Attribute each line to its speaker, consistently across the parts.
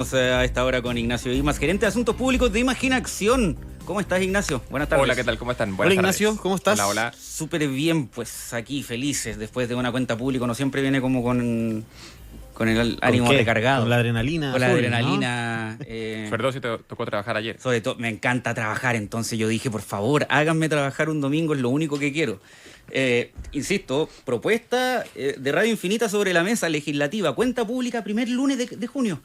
Speaker 1: A esta hora con Ignacio Ismas, gerente de Asuntos Públicos de Imaginación. ¿Cómo estás, Ignacio? Buenas tardes.
Speaker 2: Hola, ¿qué tal? ¿Cómo están?
Speaker 3: Hola, Ignacio, ¿cómo estás?
Speaker 2: Hola, hola.
Speaker 1: Súper bien, pues aquí felices después de una cuenta pública. Uno siempre viene como con el ánimo recargado.
Speaker 3: Con la adrenalina.
Speaker 1: Con la
Speaker 3: azul,
Speaker 1: adrenalina.
Speaker 2: Sobre todo si te tocó trabajar ayer.
Speaker 1: Sobre todo, me encanta trabajar, entonces yo dije, por favor, háganme trabajar un domingo, es lo único que quiero. Insisto, propuesta de Radio Infinita sobre la mesa legislativa, cuenta pública, primer lunes de junio.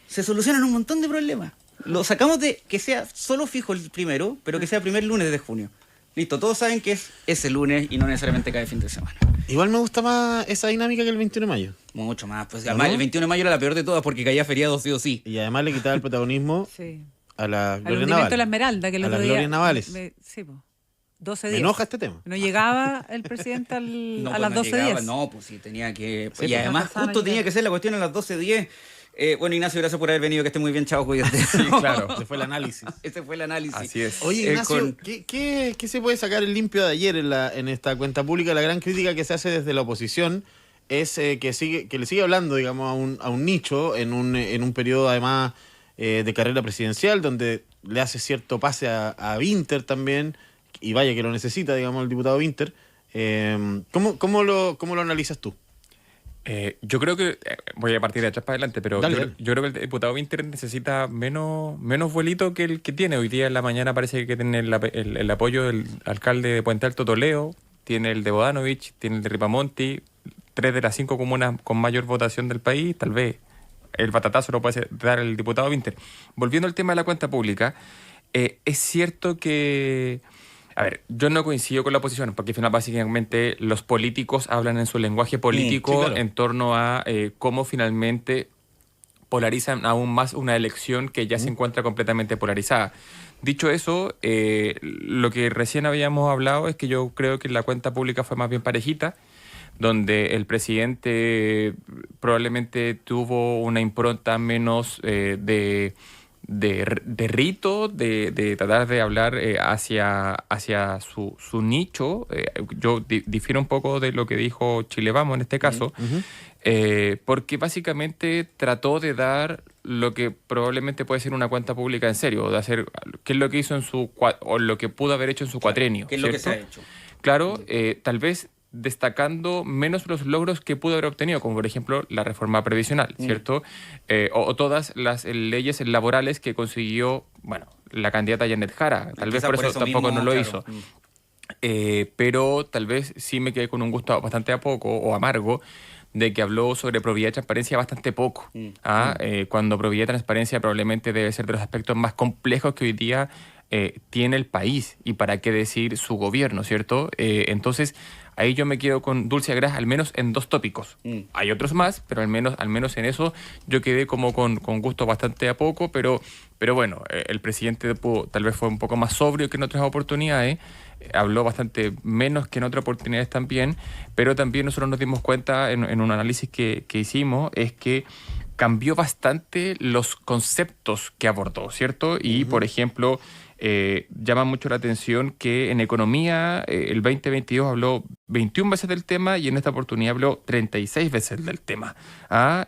Speaker 1: Se solucionan un montón de problemas. Lo sacamos de que sea solo fijo el primero, pero que sea primer lunes de junio. Listo, todos saben que es ese lunes y no necesariamente cada fin de semana.
Speaker 3: Igual me gusta más esa dinámica que el 21 de mayo.
Speaker 1: Mucho más. Pues, además, el 21 de mayo era la peor de todas porque caía feriado sí o sí.
Speaker 3: Y además le quitaba el protagonismo
Speaker 4: Sí.
Speaker 3: a la
Speaker 4: Al
Speaker 3: Gloria
Speaker 4: hundimiento
Speaker 3: Naval.
Speaker 4: de la Esmeralda, que el
Speaker 3: A
Speaker 4: otro
Speaker 3: las
Speaker 4: día...
Speaker 3: Glorias Navales.
Speaker 4: Sí, pues. 12
Speaker 3: Me
Speaker 4: días.
Speaker 3: enoja este tema.
Speaker 4: No llegaba el presidente a
Speaker 1: No,
Speaker 4: las
Speaker 1: pues,
Speaker 4: 12 días.
Speaker 1: No, pues sí, tenía que...
Speaker 4: Sí,
Speaker 1: y
Speaker 4: pues,
Speaker 1: además
Speaker 4: no pasaban
Speaker 1: justo
Speaker 4: a
Speaker 1: tenía
Speaker 4: llegar.
Speaker 1: que ser la cuestión a las 12:10. Bueno, Ignacio, gracias por haber venido, que esté muy bien, chao, cuídate.
Speaker 2: Sí, claro.
Speaker 3: Ese fue el análisis.
Speaker 1: Ese fue el análisis.
Speaker 2: Así es.
Speaker 3: Oye, Ignacio,
Speaker 1: con-
Speaker 3: ¿qué se puede sacar el limpio de ayer en esta cuenta pública? La gran crítica que se hace desde la oposición es que le sigue hablando, digamos, a un nicho en un periodo, además, de carrera presidencial, donde le hace cierto pase a Winter también, y vaya que lo necesita, digamos, el diputado Winter. ¿Cómo lo analizas tú?
Speaker 2: Yo creo que, voy a partir de atrás para adelante, pero
Speaker 3: Dale,
Speaker 2: yo,
Speaker 3: dale.
Speaker 2: yo creo que el diputado Winter necesita menos vuelito que el que tiene. Hoy día en la mañana parece que tiene el apoyo del alcalde de Puente Alto, Toledo, tiene el de Bodanovich, tiene el de Ripamonti, 3 de las 5 comunas con mayor votación del país, tal vez el batatazo lo puede dar el diputado Winter. Volviendo al tema de la cuenta pública, es cierto que... A ver, yo no coincido con la oposición, porque al final básicamente los políticos hablan en su lenguaje político
Speaker 3: sí, claro.
Speaker 2: en torno a cómo finalmente polarizan aún más una elección que ya se encuentra completamente polarizada. Dicho eso, lo que recién habíamos hablado es que yo creo que la cuenta pública fue más bien parejita, donde el presidente probablemente tuvo una impronta menos de rito, de tratar de hablar hacia su nicho. Yo difiero un poco de lo que dijo Chile Vamos en este caso, porque básicamente trató de dar lo que probablemente puede ser una cuenta pública en serio, de hacer qué es lo que hizo o lo que pudo haber hecho en su cuatrenio.
Speaker 1: ¿Qué es lo que se
Speaker 2: ¿cierto?
Speaker 1: ha hecho?
Speaker 2: Claro, tal vez destacando menos los logros que pudo haber obtenido, como por ejemplo la reforma previsional, ¿cierto? O todas las leyes laborales que consiguió, bueno, la candidata Janet Jara. Tal vez
Speaker 1: Quizá
Speaker 2: por eso tampoco
Speaker 1: mismo,
Speaker 2: no lo
Speaker 1: claro.
Speaker 2: hizo. Pero tal vez sí me quedé con un gusto bastante a poco o amargo de que habló sobre probidad y transparencia bastante poco. Cuando probidad y transparencia probablemente debe ser de los aspectos más complejos que hoy día tiene el país, y para qué decir su gobierno, ¿cierto? Entonces, ahí yo me quedo con dulce a gras, al menos en 2 tópicos. Hay otros más, pero al menos en eso yo quedé como con gusto bastante a poco, pero bueno, el presidente tal vez fue un poco más sobrio que en otras oportunidades, habló bastante menos que en otras oportunidades también, pero también nosotros nos dimos cuenta en un análisis que hicimos, es que cambió bastante los conceptos que abordó, ¿cierto? Y, por ejemplo, llama mucho la atención que en economía el 2022 habló 21 veces del tema y en esta oportunidad habló 36 veces del tema.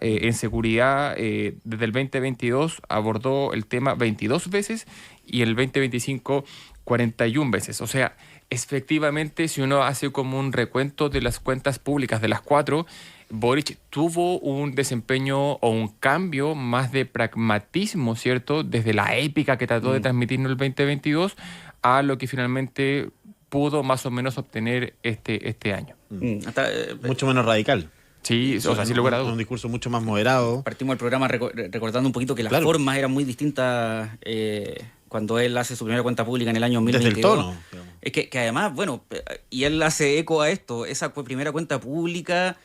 Speaker 2: En seguridad, desde el 2022 abordó el tema 22 veces y el 2025 41 veces. O sea, efectivamente, si uno hace como un recuento de las cuentas públicas de las 4, Boric tuvo un desempeño o un cambio más de pragmatismo, ¿cierto? Desde la épica que trató de transmitirnos el 2022 a lo que finalmente pudo más o menos obtener este año.
Speaker 3: Mucho menos radical.
Speaker 2: Sí, o sea, sin lugar a
Speaker 3: Un
Speaker 2: dudas.
Speaker 3: discurso mucho más moderado.
Speaker 1: Partimos el programa recordando un poquito que las
Speaker 3: Claro.
Speaker 1: formas eran muy distintas cuando él hace su primera cuenta pública en el año
Speaker 3: Desde
Speaker 1: 2022.
Speaker 3: el tono, digamos.
Speaker 1: Es que además, bueno, y él hace eco a esto, esa primera cuenta pública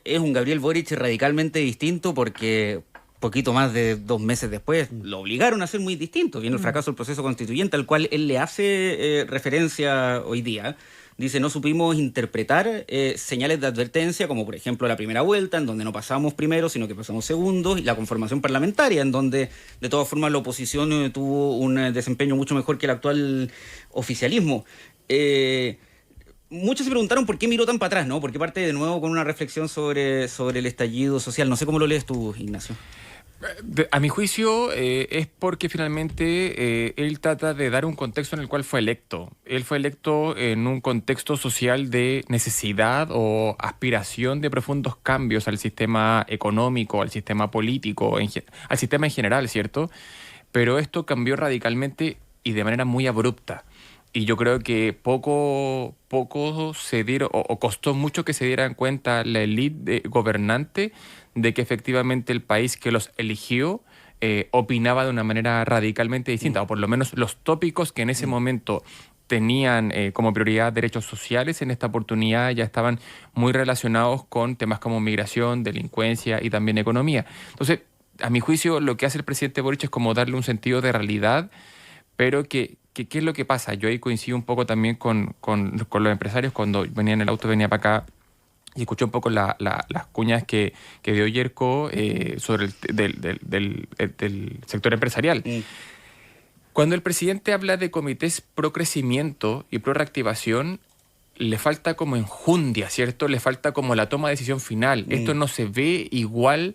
Speaker 1: es un Gabriel Boric radicalmente distinto porque poquito más de 2 meses después lo obligaron a ser muy distinto. Viene el fracaso del proceso constituyente al cual él le hace referencia hoy día. Dice, no supimos interpretar señales de advertencia, como por ejemplo la primera vuelta, en donde no pasamos primero, sino que pasamos segundos, y la conformación parlamentaria, en donde de todas formas la oposición tuvo un desempeño mucho mejor que el actual oficialismo. Muchos se preguntaron por qué miró tan para atrás, ¿no? Porque parte de nuevo con una reflexión sobre el estallido social. No sé cómo lo lees tú, Ignacio.
Speaker 2: A mi juicio, es porque finalmente él trata de dar un contexto en el cual fue electo. Él fue electo en un contexto social de necesidad o aspiración de profundos cambios al sistema económico, al sistema político, al sistema en general, ¿cierto? Pero esto cambió radicalmente y de manera muy abrupta. Y yo creo que poco se dieron, o costó mucho que se dieran cuenta la élite gobernante de que efectivamente el país que los eligió opinaba de una manera radicalmente distinta, o por lo menos los tópicos que en ese momento tenían como prioridad derechos sociales, en esta oportunidad ya estaban muy relacionados con temas como migración, delincuencia y también economía. Entonces, a mi juicio, lo que hace el presidente Boric es como darle un sentido de realidad, pero ¿qué es lo que pasa? Yo ahí coincido un poco también con los empresarios. Cuando venía en el auto, venía para acá y escuché un poco las cuñas que dio Yerko sobre del sector empresarial. Cuando el presidente habla de comités pro crecimiento y pro reactivación, le falta como enjundia, ¿cierto? Le falta como la toma de decisión final. Esto no se ve igual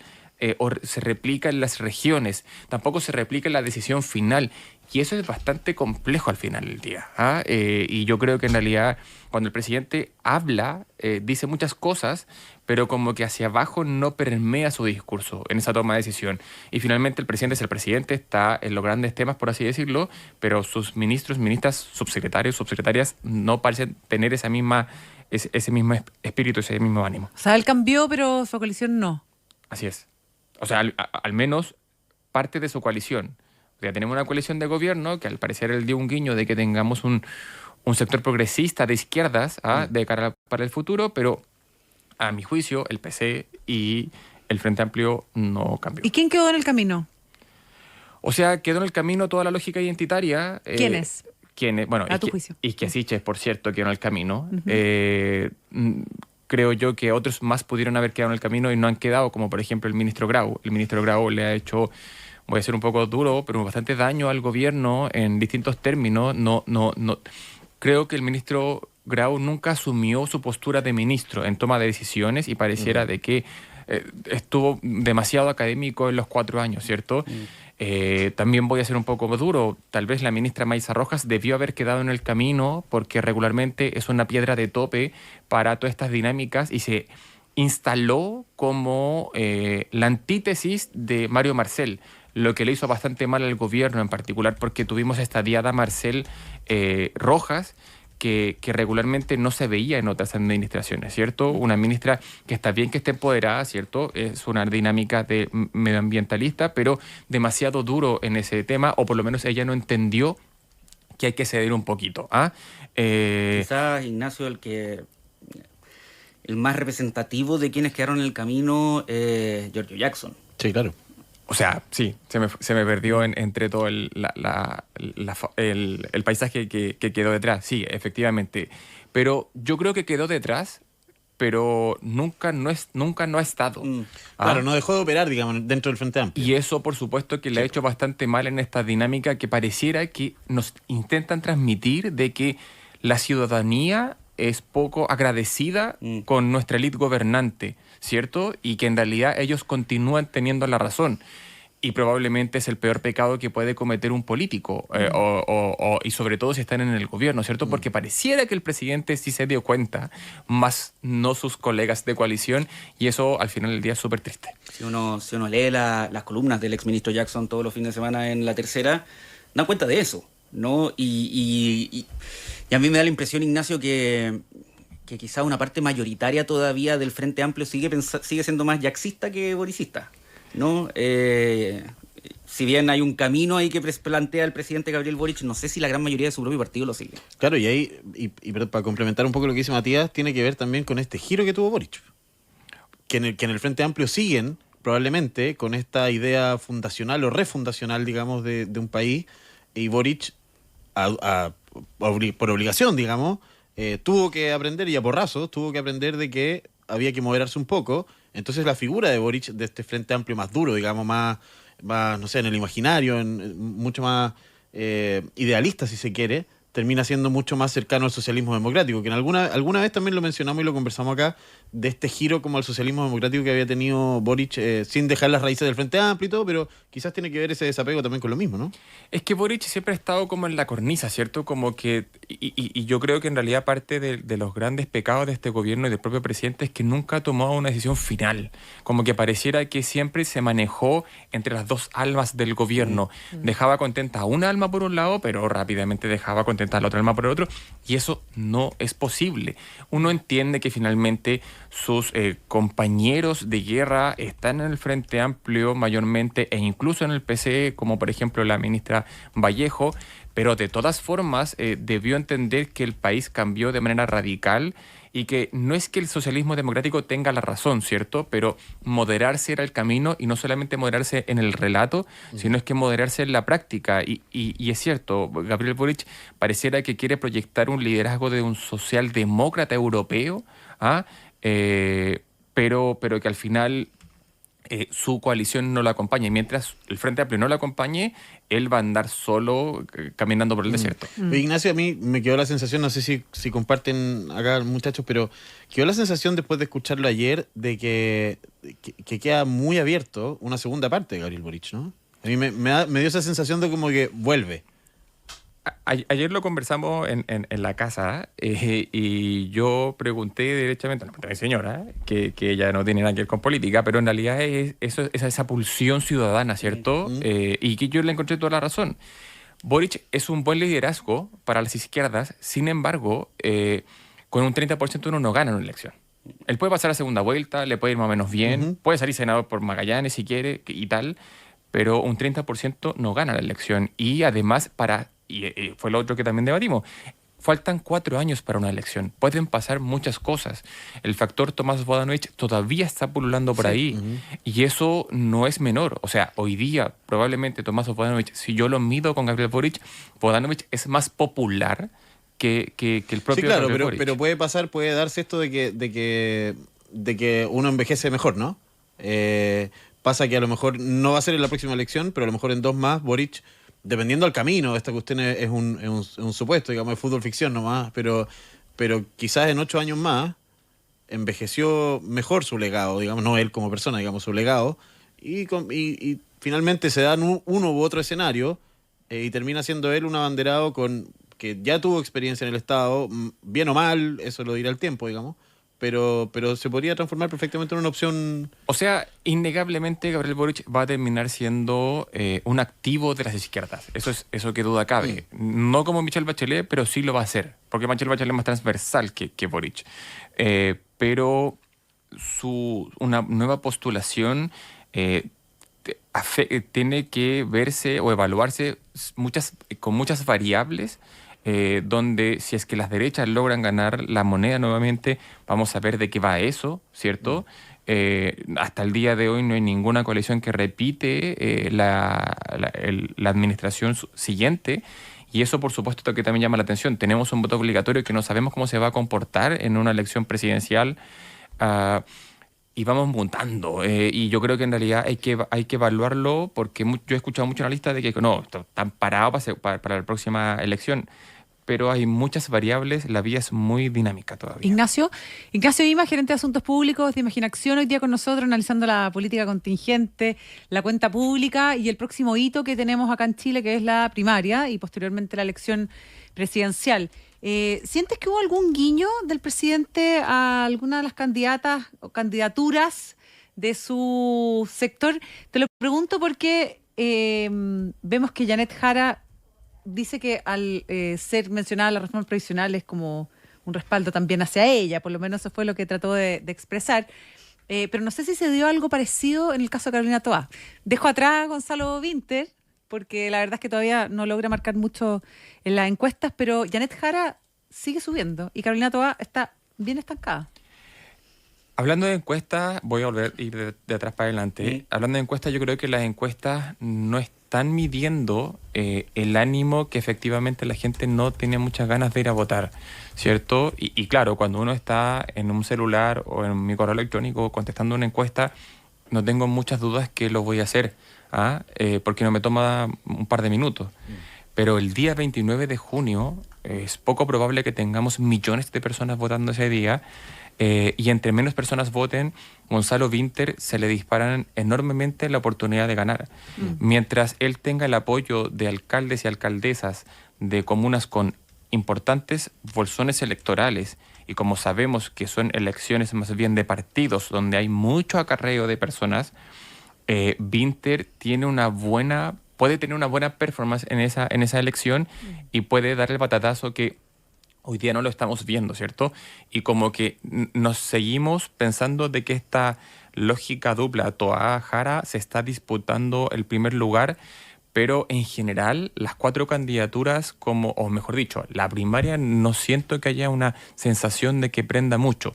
Speaker 2: o se replica en las regiones, tampoco se replica en la decisión final. Y eso es bastante complejo al final del día. Y yo creo que en realidad cuando el presidente habla, dice muchas cosas, pero como que hacia abajo no permea su discurso en esa toma de decisión. Y finalmente el presidente es el presidente, está en los grandes temas, por así decirlo, pero sus ministros, ministras, subsecretarios, subsecretarias no parecen tener ese mismo espíritu, ese mismo ánimo.
Speaker 4: O sea, él cambió, pero su coalición no.
Speaker 2: Así es. O sea, al menos parte de su coalición. O sea, tenemos una coalición de gobierno que al parecer él dio un guiño de que tengamos un sector progresista de izquierdas de cara para el futuro, pero a mi juicio el PC y el Frente Amplio no cambió.
Speaker 4: ¿Y quién quedó en el camino?
Speaker 2: O sea, quedó en el camino toda la lógica identitaria.
Speaker 4: ¿Quién es?
Speaker 2: Bueno,
Speaker 4: a tu juicio.
Speaker 2: Isquiasiches, por cierto, quedó en el camino. Creo yo que otros más pudieron haber quedado en el camino y no han quedado, como por ejemplo el ministro Grau. El ministro Grau le ha hecho, voy a ser un poco duro, pero bastante daño al gobierno en distintos términos. No. Creo que el ministro Grau nunca asumió su postura de ministro en toma de decisiones y pareciera de que estuvo demasiado académico en los 4 años, ¿cierto? También voy a ser un poco duro. Tal vez la ministra Maisa Rojas debió haber quedado en el camino porque regularmente es una piedra de tope para todas estas dinámicas y se instaló como la antítesis de Mario Marcel, lo que le hizo bastante mal al gobierno en particular porque tuvimos esta diada Marcel Rojas que regularmente no se veía en otras administraciones, ¿cierto? Una ministra que está bien que esté empoderada, ¿cierto? Es una dinámica de medioambientalista, pero demasiado duro en ese tema, o por lo menos ella no entendió que hay que ceder un poquito.
Speaker 1: Quizás, Ignacio, el más representativo de quienes quedaron en el camino es Giorgio Jackson.
Speaker 3: Sí, claro.
Speaker 2: O sea, sí, se me perdió entre todo el paisaje que quedó detrás. Sí, efectivamente. Pero yo creo que quedó detrás, pero nunca no ha estado.
Speaker 3: Claro, no dejó de operar, digamos, dentro del Frente Amplio.
Speaker 2: Y eso, por supuesto, que le ha hecho bastante mal en esta dinámica que pareciera que nos intentan transmitir de que la ciudadanía es poco agradecida con nuestra élite gobernante, ¿cierto? Y que en realidad ellos continúan teniendo la razón. Y probablemente es el peor pecado que puede cometer un político, y sobre todo si están en el gobierno, ¿cierto? Porque pareciera que el presidente sí se dio cuenta, más no sus colegas de coalición, y eso al final del día es súper triste.
Speaker 1: Si uno lee las columnas del exministro Jackson todos los fines de semana en La Tercera, dan cuenta de eso, ¿no? Y a mí me da la impresión, Ignacio, que quizá una parte mayoritaria todavía del Frente Amplio sigue siendo más jacksista que boricista, ¿no? Si bien hay un camino ahí que plantea el presidente Gabriel Boric, no sé si la gran mayoría de su propio partido lo sigue.
Speaker 3: Claro, y ahí, pero para complementar un poco lo que dice Matías, tiene que ver también con este giro que tuvo Boric. Que en el Frente Amplio siguen, probablemente, con esta idea fundacional o refundacional, digamos, de un país, y Boric, por obligación, digamos, tuvo que aprender, y a porrazos, tuvo que aprender de que había que moderarse un poco. Entonces la figura de Boric, de este Frente Amplio más duro, digamos, más no sé, en el imaginario, mucho más idealista, si se quiere, termina siendo mucho más cercano al socialismo democrático, que en alguna vez también lo mencionamos y lo conversamos acá, de este giro como al socialismo democrático que había tenido Boric, sin dejar las raíces del Frente Amplio y todo, pero quizás tiene que ver ese desapego también con lo mismo, ¿no?
Speaker 2: Es que Boric siempre ha estado como en la cornisa, ¿cierto? Como que, y yo creo que en realidad parte de los grandes pecados de este gobierno y del propio presidente es que nunca ha tomado una decisión final. Como que pareciera que siempre se manejó entre las dos almas del gobierno. Dejaba contenta a una alma por un lado, pero rápidamente dejaba contenta a la otra alma por el otro, y eso no es posible. Uno entiende que finalmente sus compañeros de guerra están en el Frente Amplio mayormente e incluso en el PCE, como por ejemplo la ministra Vallejo, pero de todas formas debió entender que el país cambió de manera radical y que no es que el socialismo democrático tenga la razón, ¿cierto? Pero moderarse era el camino, y no solamente moderarse en el relato, sino es que moderarse en la práctica. Y es cierto, Gabriel Boric pareciera que quiere proyectar un liderazgo de un socialdemócrata europeo, ¿ah? Pero que al final su coalición no lo acompaña, y mientras el Frente Amplio no lo acompañe, él va a andar solo caminando por el desierto.
Speaker 3: Ignacio, a mí me quedó la sensación, no sé si comparten acá muchachos, pero quedó la sensación después de escucharlo ayer de que queda muy abierto una segunda parte de Gabriel Boric, ¿no? A mí me dio esa sensación de como que vuelve.
Speaker 2: Ayer lo conversamos en la casa, y yo pregunté directamente a mi señora, que ella no tiene nada que ver con política, pero en realidad es esa pulsión ciudadana, ¿cierto? Y que yo le encontré toda la razón. Boric es un buen liderazgo para las izquierdas, sin embargo, con un 30% uno no gana una elección. Él puede pasar a segunda vuelta, le puede ir más o menos bien, puede salir senador por Magallanes si quiere y tal, pero un 30% no gana la elección. Y además, fue lo otro que también debatimos, faltan 4 años para una elección. Pueden pasar muchas cosas. El factor Tomás Bodanovich todavía está pululando por ahí. Y eso no es menor. O sea, hoy día probablemente Tomás Bodanovich, si yo lo mido con Gabriel Boric, Bodanovich es más popular que el propio
Speaker 3: Sí, claro,
Speaker 2: Gabriel Boric.
Speaker 3: pero puede darse esto de que uno envejece mejor, ¿no? Pasa que a lo mejor no va a ser en la próxima elección, pero a lo mejor en 2 más Boric, dependiendo del camino, esta cuestión es un supuesto, digamos, es fútbol ficción nomás, pero quizás en 8 años más envejeció mejor su legado, digamos, no él como persona, digamos, su legado, y finalmente se dan uno u otro escenario, y termina siendo él un abanderado que ya tuvo experiencia en el Estado, bien o mal, eso lo dirá el tiempo, digamos, pero se podría transformar perfectamente en una opción.
Speaker 2: O sea, innegablemente Gabriel Boric va a terminar siendo un activo de las izquierdas. Eso que duda cabe. No como Michelle Bachelet, pero sí lo va a hacer. Porque Michelle Bachelet es más transversal que Boric. Pero una nueva postulación tiene que verse o evaluarse con muchas variables, donde si es que las derechas logran ganar la moneda nuevamente, vamos a ver de qué va eso, ¿cierto? Hasta el día de hoy no hay ninguna coalición que repite la administración siguiente, y eso por supuesto que también llama la atención. Tenemos un voto obligatorio que no sabemos cómo se va a comportar en una elección presidencial, y vamos mutando, y yo creo que en realidad hay que evaluarlo, porque yo he escuchado mucho analistas de que no, están parados para la próxima elección, pero hay muchas variables, la vía es muy dinámica todavía.
Speaker 4: Ignacio Ima, gerente de Asuntos Públicos de Imaginación, hoy día con nosotros analizando la política contingente, la cuenta pública y el próximo hito que tenemos acá en Chile, que es la primaria y posteriormente la elección presidencial. ¿Sientes que hubo algún guiño del presidente a alguna de las candidatas o candidaturas de su sector? Te lo pregunto porque vemos que Janet Jara dice que al ser mencionada la reforma previsional es como un respaldo también hacia ella, por lo menos eso fue lo que trató de expresar. Pero no sé si se dio algo parecido en el caso de Carolina Toá. Dejo atrás a Gonzalo Vinter, porque la verdad es que todavía no logra marcar mucho en las encuestas, pero Janet Jara sigue subiendo y Carolina Toá está bien estancada.
Speaker 2: Hablando de encuestas, voy a volver a ir de atrás para adelante. Hablando de encuestas, yo creo que las encuestas no están midiendo el ánimo que efectivamente la gente no tiene muchas ganas de ir a votar, ¿cierto? Y claro, cuando uno está en un celular o en mi correo electrónico contestando una encuesta, no tengo muchas dudas que lo voy a hacer, porque no me toma un par de minutos. pero el día 29 de junio es poco probable que tengamos millones de personas votando ese día. Y entre menos personas voten, Gonzalo Vinter se le disparan enormemente la oportunidad de ganar. Mientras él tenga el apoyo de alcaldes y alcaldesas de comunas con importantes bolsones electorales, y como sabemos que son elecciones más bien de partidos donde hay mucho acarreo de personas, Vinter puede tener una buena performance en esa elección y puede dar el batatazo que hoy día no lo estamos viendo, ¿cierto? Y como que nos seguimos pensando de que esta lógica dupla Toá-Jara se está disputando el primer lugar, pero en general las 4 candidaturas, o mejor dicho, la primaria, no siento que haya una sensación de que prenda mucho.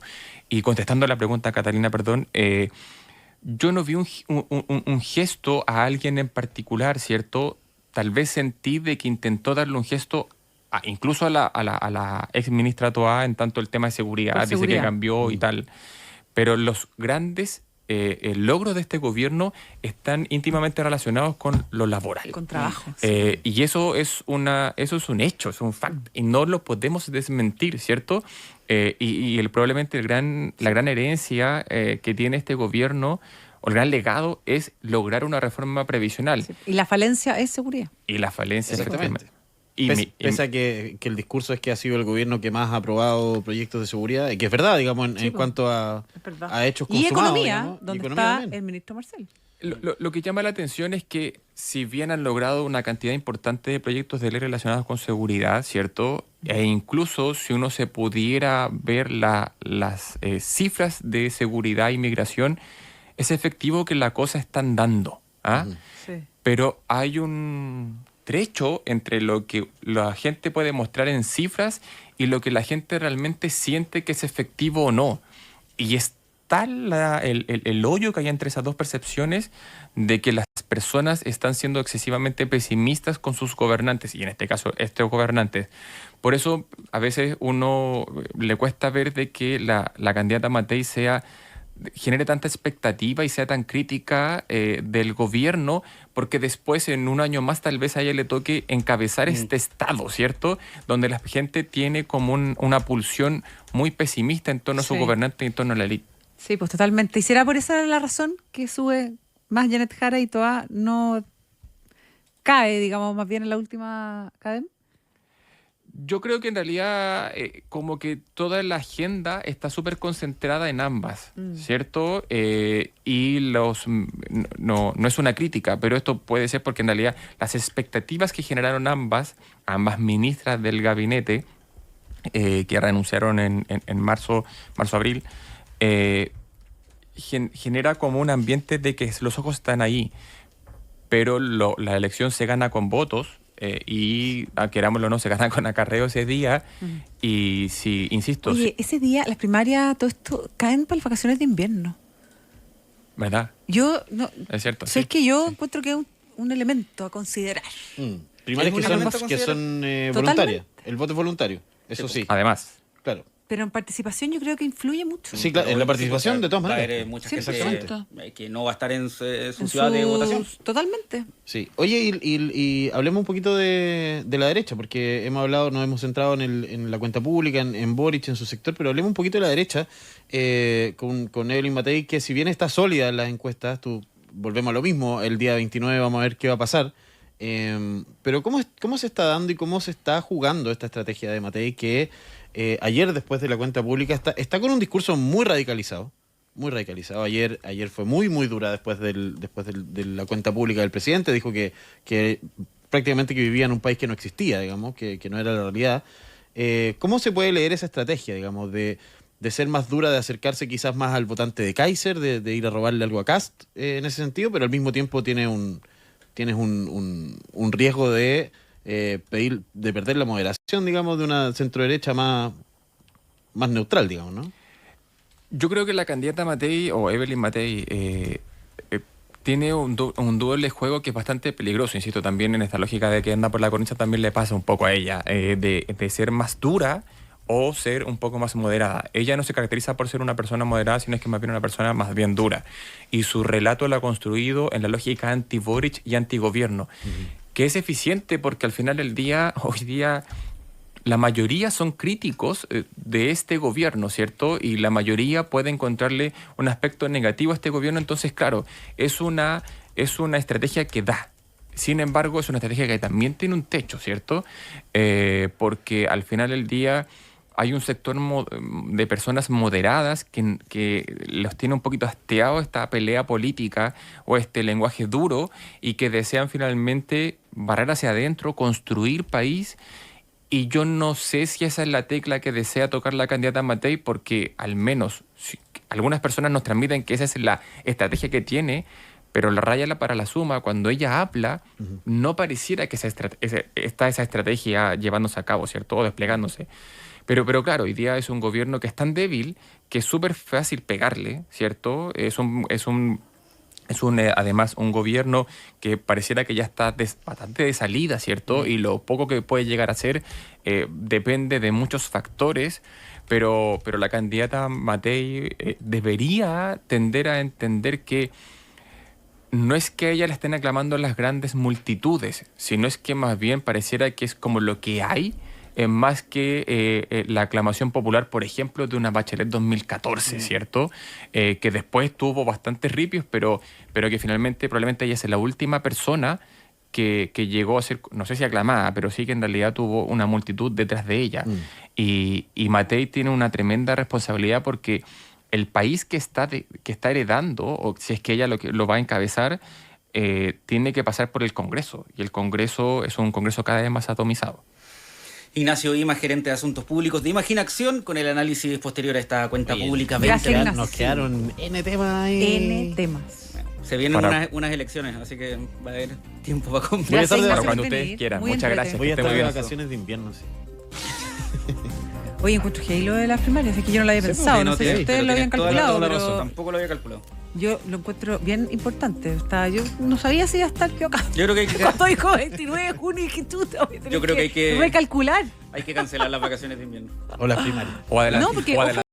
Speaker 2: Y contestando a la pregunta, Catalina, perdón, yo no vi un gesto a alguien en particular, ¿cierto? Tal vez sentí de que intentó darle un gesto incluso a la ex ministra Toá en tanto el tema de seguridad, dice que cambió y tal. Pero los grandes logros de este gobierno están íntimamente relacionados con lo laboral.
Speaker 4: Con trabajo.
Speaker 2: Y eso es un hecho, es un fact, y no lo podemos desmentir, ¿cierto? Probablemente la gran herencia que tiene este gobierno, o el gran legado, es lograr una reforma previsional.
Speaker 4: Sí. Y la falencia es seguridad.
Speaker 2: Y la falencia,
Speaker 3: Exactamente.
Speaker 2: efectivamente.
Speaker 3: Pese a que el discurso es que ha sido el gobierno que más ha aprobado proyectos de seguridad, y que es verdad, digamos, en cuanto a hechos consumados.
Speaker 4: Y economía,
Speaker 3: digamos,
Speaker 4: donde
Speaker 3: economía
Speaker 4: está
Speaker 3: también.
Speaker 4: el ministro Marcel.
Speaker 2: Lo que llama la atención es que si bien han logrado una cantidad importante de proyectos de ley relacionados con seguridad, ¿cierto? E incluso si uno se pudiera ver las cifras de seguridad e inmigración, es efectivo que la cosa están dando.
Speaker 4: Sí.
Speaker 2: Pero hay un trecho entre lo que la gente puede mostrar en cifras y lo que la gente realmente siente que es efectivo o no. Y está el hoyo que hay entre esas dos percepciones de que las personas están siendo excesivamente pesimistas con sus gobernantes, y en este caso estos gobernantes. Por eso a veces uno le cuesta ver de que la candidata Matei genere tanta expectativa y sea tan crítica del gobierno, porque después en un año más tal vez a ella le toque encabezar este estado, ¿cierto? Donde la gente tiene como una pulsión muy pesimista en torno a su gobernante y en torno a la élite.
Speaker 4: Sí, pues totalmente. ¿Y será por esa la razón que sube más Janet Jara y Toá no cae, digamos, más bien en la última cadena?
Speaker 2: Yo creo que en realidad como que toda la agenda está súper concentrada en ambas, ¿cierto? Y no es una crítica, pero esto puede ser porque en realidad las expectativas que generaron ambas ministras del gabinete, que renunciaron en marzo-abril, genera como un ambiente de que los ojos están ahí, pero la elección se gana con votos. Y querámoslo o no, se ganan con acarreo ese día. Y si, insisto...
Speaker 4: Oye, ese día, las primarias, todo esto, caen para las vacaciones de invierno.
Speaker 2: ¿Verdad?
Speaker 4: Yo, no...
Speaker 2: Es cierto.
Speaker 4: Es que yo encuentro que es un elemento a considerar.
Speaker 3: Primarias que son voluntarias. El voto es voluntario, eso sí.
Speaker 2: Además.
Speaker 3: Claro.
Speaker 4: Pero en participación yo creo que influye mucho.
Speaker 3: Sí, claro, en la participación de todas
Speaker 1: Va a
Speaker 3: maneras.
Speaker 1: haber mucha
Speaker 4: Sí,
Speaker 1: gente que no va a estar en su ciudad de votación.
Speaker 4: Totalmente.
Speaker 3: Sí. Oye, y hablemos un poquito de la derecha, porque nos hemos centrado en la cuenta pública, en Boric, en su sector, pero hablemos un poquito de la derecha, con Evelyn Matei, que si bien está sólida en las encuestas, volvemos a lo mismo, el día 29 vamos a ver qué va a pasar, pero ¿cómo se está dando y cómo se está jugando esta estrategia de Matei, que ayer, después de la cuenta pública, está con un discurso muy radicalizado? Muy radicalizado. Ayer fue muy dura después de la cuenta pública del presidente. Dijo que prácticamente que vivía en un país que no existía, digamos, que no era la realidad. ¿Cómo se puede leer esa estrategia, digamos, de ser más dura, de acercarse quizás más al votante de Kaiser, de ir a robarle algo a Kast en ese sentido, pero al mismo tiempo tienes un riesgo de perder la moderación, digamos, de una centroderecha más neutral, digamos, ¿no?
Speaker 2: Yo creo que la candidata Matei, o Evelyn Matei, tiene un doble juego que es bastante peligroso, insisto, también en esta lógica de que anda por la cornisa también le pasa un poco a ella, de ser más dura o ser un poco más moderada. Ella no se caracteriza por ser una persona moderada, sino es que más bien una persona más bien dura. Y su relato lo ha construido en la lógica anti-Boric y anti-gobierno. que es eficiente porque al final del día, hoy día, la mayoría son críticos de este gobierno, ¿cierto? Y la mayoría puede encontrarle un aspecto negativo a este gobierno. Entonces, claro, es una estrategia que da. Sin embargo, es una estrategia que también tiene un techo, ¿cierto? Porque al final del día hay un sector de personas moderadas que los tiene un poquito hastiado esta pelea política o este lenguaje duro y que desean finalmente barrer hacia adentro, construir país. Y yo no sé si esa es la tecla que desea tocar la candidata Matei, porque al menos algunas personas nos transmiten que esa es la estrategia que tiene, pero la raya para la suma, cuando ella habla, no pareciera que está esa estrategia llevándose a cabo, ¿cierto? O desplegándose. Pero claro, hoy día es un gobierno que es tan débil que es súper fácil pegarle, ¿cierto? Además un gobierno que pareciera que ya está bastante de salida, ¿cierto? Y lo poco que puede llegar a ser depende de muchos factores, pero la candidata Matei debería tender a entender que no es que a ella le estén aclamando las grandes multitudes, sino es que más bien pareciera que es como lo que hay, más que la aclamación popular, por ejemplo, de una Bachelet 2014, ¿cierto? Que después tuvo bastantes ripios, pero que finalmente probablemente ella es la última persona que llegó a ser, no sé si aclamada, pero sí que en realidad tuvo una multitud detrás de ella. Y Matei tiene una tremenda responsabilidad porque el país que está heredando, o si es que ella lo va a encabezar, tiene que pasar por el Congreso. Y el Congreso es un Congreso cada vez más atomizado.
Speaker 1: Ignacio Ima, gerente de Asuntos Públicos de Imagina Acción, con el análisis posterior a esta cuenta pública.
Speaker 4: Gracias,
Speaker 3: Nos quedaron N temas ahí.
Speaker 4: N temas.
Speaker 1: Se vienen unas elecciones, así que va a haber tiempo para
Speaker 3: Voy a
Speaker 1: conversar.
Speaker 3: estar de
Speaker 2: Para
Speaker 3: vacaciones.
Speaker 2: cuando ustedes quieran.
Speaker 4: Muy
Speaker 2: Muchas gracias.
Speaker 4: entretenido.
Speaker 3: Voy a
Speaker 2: que
Speaker 3: estar
Speaker 2: estén
Speaker 3: de
Speaker 2: muy bien.
Speaker 3: vacaciones de invierno, sí.
Speaker 4: Oye, encuentro que ahí lo de las primarias, es que yo no lo había
Speaker 3: Sí,
Speaker 4: pensado,
Speaker 1: Sí,
Speaker 4: no sé si
Speaker 1: pero
Speaker 4: ustedes lo habían
Speaker 1: tienes toda la
Speaker 4: calculado,
Speaker 1: razón.
Speaker 4: pero
Speaker 1: Tampoco lo había calculado.
Speaker 4: yo lo encuentro bien importante. Yo no sabía si iba a estar equivocado.
Speaker 1: Yo creo que hay que,
Speaker 4: Cuando dijo 29 de junio, dije, chuta, voy a tener
Speaker 1: Yo creo que hay que-
Speaker 4: recalcular.
Speaker 1: hay que cancelar las vacaciones de invierno.
Speaker 3: O las primarias.
Speaker 2: O adelante.
Speaker 4: No, porque,
Speaker 2: o
Speaker 4: ojo,
Speaker 2: adelante.